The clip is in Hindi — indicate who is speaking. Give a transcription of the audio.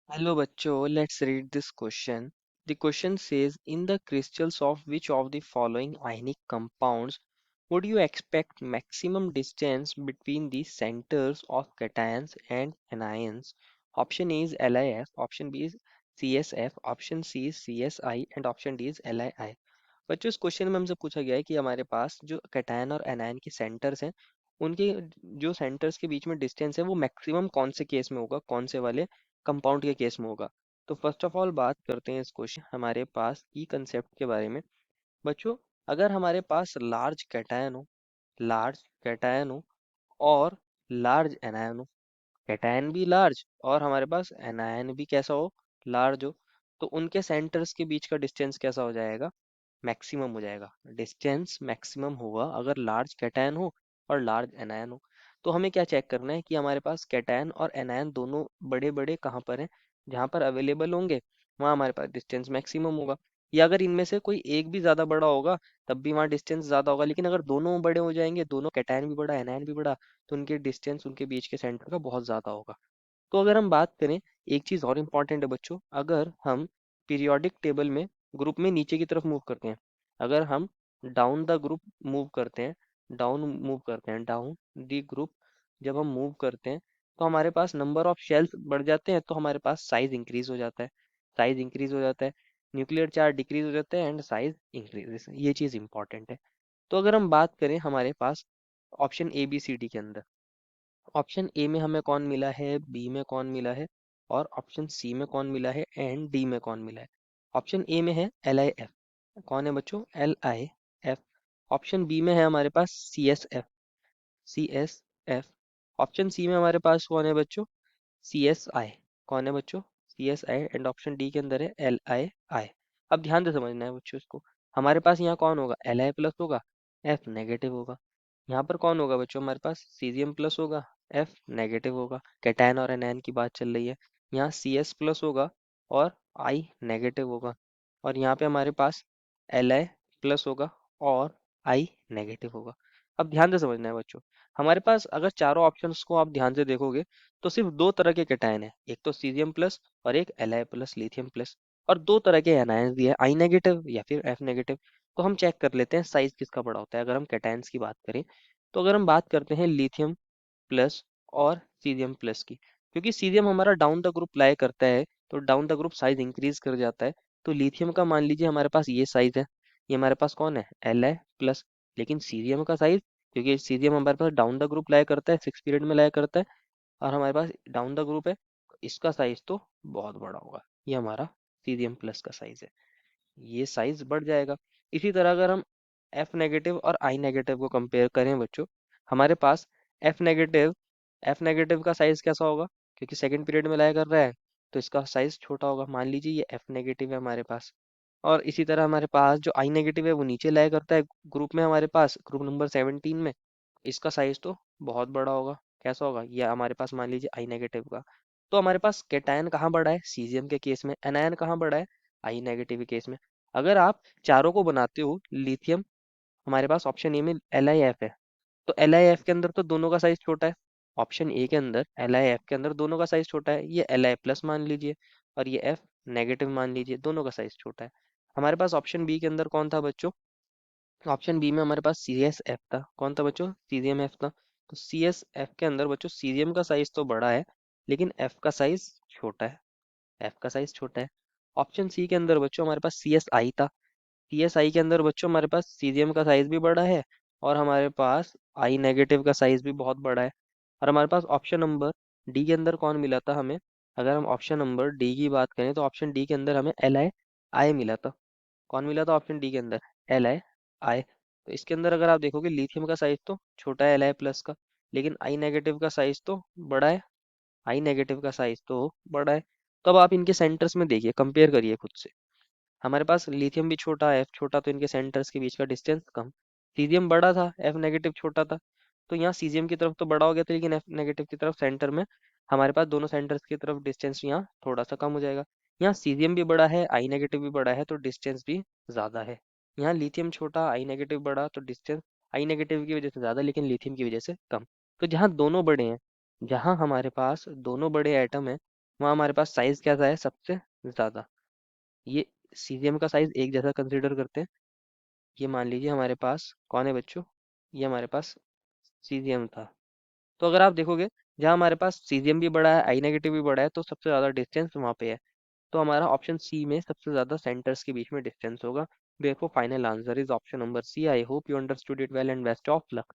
Speaker 1: Hello bachcho, let's read this question. The question says, in the crystals of which of the following ionic compounds would you expect maximum distance between the centers of cations and anions? Option A is LiF, option B is CSF, option C is CSI and option D is LiI. बच्चों इस क्वेश्चन में हमसे पूछा गया है कि हमारे पास जो कैटायन और एनायन के सेंटर्स हैं उनके जो सेंटर्स के बीच में डिस्टेंस है वो मैक्सिमम कौन से केस में होगा, कौन से वाले कंपाउंड के केस में होगा। तो फर्स्ट ऑफ ऑल बात करते हैं इस क्वेश्चन हमारे पास की कंसेप्ट के बारे में। बच्चों, अगर हमारे पास लार्ज कैटायन हो और लार्ज एनायन हो, कैटायन भी लार्ज और हमारे पास एनायन भी कैसा हो, लार्ज हो, तो उनके सेंटर्स के बीच का डिस्टेंस कैसा हो जाएगा, मैक्सिमम हो जाएगा। डिस्टेंस मैक्सिमम होगा अगर लार्ज कैटायन हो और लार्ज एनायन हो। तो हमें क्या चेक करना है कि हमारे पास कैटायन और एनायन दोनों बड़े बड़े कहाँ पर हैं, जहाँ पर अवेलेबल होंगे वहाँ हमारे पास डिस्टेंस मैक्सिमम होगा। या अगर इनमें से कोई एक भी ज़्यादा बड़ा होगा तब भी वहाँ डिस्टेंस ज़्यादा होगा, लेकिन अगर दोनों बड़े हो जाएंगे, दोनों कैटायन भी बड़ा एनायन भी बड़ा, तो उनके डिस्टेंस उनके बीच के सेंटर का बहुत ज़्यादा होगा। तो अगर हम बात करें, एक चीज़ और इम्पॉर्टेंट है बच्चों, अगर हम पीरियोडिक टेबल में ग्रुप में नीचे की तरफ मूव करते हैं, अगर हम डाउन द ग्रुप मूव करते हैं, डाउन द ग्रुप जब हम मूव करते हैं तो हमारे पास नंबर ऑफ शेल्स बढ़ जाते हैं, तो हमारे पास साइज इंक्रीज हो जाता है। साइज इंक्रीज हो जाता है, न्यूक्लियर चार्ज डिक्रीज हो जाता है एंड साइज इंक्रीज, ये चीज़ इंपॉर्टेंट है। तो अगर हम बात करें हमारे पास option A B C D के अंदर, ऑप्शन ए में हमें कौन मिला है, बी में कौन मिला है और ऑप्शन सी में कौन मिला है एंड डी में कौन मिला है। ऑप्शन ए में है एल आई एफ, कौन है बच्चों, L I F. Option B में है हमारे पास C S F, C S F. Option C में हमारे पास कौन है बच्चों, सी एस आई, कौन है बच्चों, C S I. And option D के अंदर है एल आई आई। अब ध्यान से समझना है बच्चों इसको, हमारे पास यहाँ कौन होगा, एल आई प्लस होगा, एफ नेगेटिव होगा। यहाँ पर कौन होगा बच्चों, हमारे पास सीजियम प्लस होगा, एफ नेगेटिव होगा। कैटायन और एनायन की बात चल रही है। यहाँ सी एस प्लस होगा और आई नेगेटिव होगा। और यहाँ पे हमारे पास एल आई प्लस होगा और आई नेगेटिव होगा। अब ध्यान से समझना है बच्चों, हमारे पास अगर चारों ऑप्शंस को आप ध्यान से देखोगे तो सिर्फ दो तरह के कैटायन है, एक तो सीजियम प्लस और एक L I plus lithium plus. और दो तरह के एनायंस भी है, आई नेगेटिव या फिर एफ नेगेटिव। तो हम चेक कर लेते हैं साइज किसका बड़ा होता है अगर हम कैटायंस की बात करें। तो अगर हम बात करते हैं लिथियम प्लस और सीरियम प्लस की, क्योंकि सीरियम हमारा डाउन द ग्रुप लाई करता है तो down the group size increase कर जाता है। तो लिथियम का मान लीजिए हमारे पास ये साइज है, ये हमारे पास कौन है, एल है प्लस। लेकिन सीरियम का साइज, क्योंकि सीरियम हमारे पास डाउन द ग्रुप लाई करता है, सिक्स पीरियड में लाई करता है और हमारे पास डाउन द ग्रुप है, तो इसका साइज तो बहुत बड़ा होगा, ये हमारा सीरियम प्लस का साइज है, ये साइज बढ़ जाएगा। इसी तरह अगर हम एफ नेगेटिव और आई नेगेटिव को कंपेयर करें बच्चों, हमारे पास एफ नेगेटिव एफ नेगेटिव का साइज कैसा होगा, क्योंकि सेकंड पीरियड में लाया कर रहा है तो इसका साइज छोटा होगा। मान लीजिए ये एफ नेगेटिव है हमारे पास। और इसी तरह हमारे पास जो आई नेगेटिव है वो नीचे लाया करता है ग्रुप में, हमारे पास ग्रुप नंबर 17 में, इसका साइज तो बहुत बड़ा होगा। कैसा होगा, ये हमारे पास मान लीजिए आई नेगेटिव का। तो हमारे पास कैटायन कहाँ बड़ा है, सीजियम के केस में, एनायन कहाँ बड़ा है, आई नेगेटिव के केस में। अगर आप चारों को बनाते हो लिथियम, हमारे पास ऑप्शन ए में एल आई एफ है, तो एल आई एफ के अंदर तो दोनों का साइज छोटा है। ऑप्शन ए के अंदर एल आई एफ के अंदर दोनों का साइज छोटा है, ये एल आई प्लस मान लीजिए और ये एफ नेगेटिव मान लीजिए, दोनों का साइज छोटा है। हमारे पास ऑप्शन बी के अंदर कौन था बच्चों, ऑप्शन बी में हमारे पास सी एस एफ था, कौन था बच्चों, सीरियम एफ था। तो सी एस एफ के अंदर बच्चों सीरियम का साइज तो बड़ा है लेकिन एफ का साइज छोटा है, एफ का साइज छोटा है। ऑप्शन सी के अंदर बच्चों हमारे पास सी एस आई था, सी एस आई के अंदर बच्चों हमारे पास सीरियम का साइज भी बड़ा है और हमारे पास आई नेगेटिव का साइज भी बहुत बड़ा है। और हमारे पास ऑप्शन नंबर डी के अंदर कौन मिला था हमें, अगर हम ऑप्शन नंबर डी की बात करें तो ऑप्शन डी के अंदर हमें एल आई आई मिला था। कौन मिला था ऑप्शन डी के अंदर, एल आई आई। तो इसके अंदर अगर आप देखोगे लिथियम का साइज तो छोटा है एल आई प्लस का, लेकिन आई नेगेटिव का साइज तो बड़ा है, आई नेगेटिव का साइज तो बड़ा है। तो अब आप इनके सेंटर्स में देखिए, कंपेयर करिए खुद से। हमारे पास लिथियम भी छोटा है, एफ छोटा, तो इनके सेंटर्स के बीच का डिस्टेंस कम। सीजियम बड़ा था, एफ नेगेटिव छोटा था, तो यहाँ सीजियम की तरफ तो बड़ा हो गया था, लेकिन एफ नेगेटिव की तरफ सेंटर में हमारे पास दोनों सेंटर्स की तरफ डिस्टेंस यहाँ थोड़ा सा कम हो जाएगा। यहाँ सीजियम भी बड़ा है, आई नेगेटिव भी बड़ा है, तो डिस्टेंस भी ज़्यादा है। यहाँ लिथियम छोटा, आई नेगेटिव बड़ा, तो डिस्टेंस आई नेगेटिव की वजह से ज़्यादा लेकिन लिथियम की वजह से कम। तो जहाँ दोनों बड़े हैं, जहाँ हमारे पास दोनों बड़े एटम हैं, वहाँ हमारे पास साइज कैसा है सबसे ज़्यादा। ये सीजीएम का साइज एक जैसा कंसिडर करते हैं। ये मान लीजिए हमारे पास कौन है बच्चों, ये हमारे पास सीजीएम था। तो अगर आप देखोगे, जहाँ हमारे पास सीजीएम भी बड़ा है, आई नेगेटिव भी बड़ा है, तो सबसे ज़्यादा डिस्टेंस वहाँ पे है। तो हमारा ऑप्शन सी में सबसे ज़्यादा सेंटर्स के बीच में डिस्टेंस होगा। Therefore, final answer is option number C. I hope you understood it well and best of luck.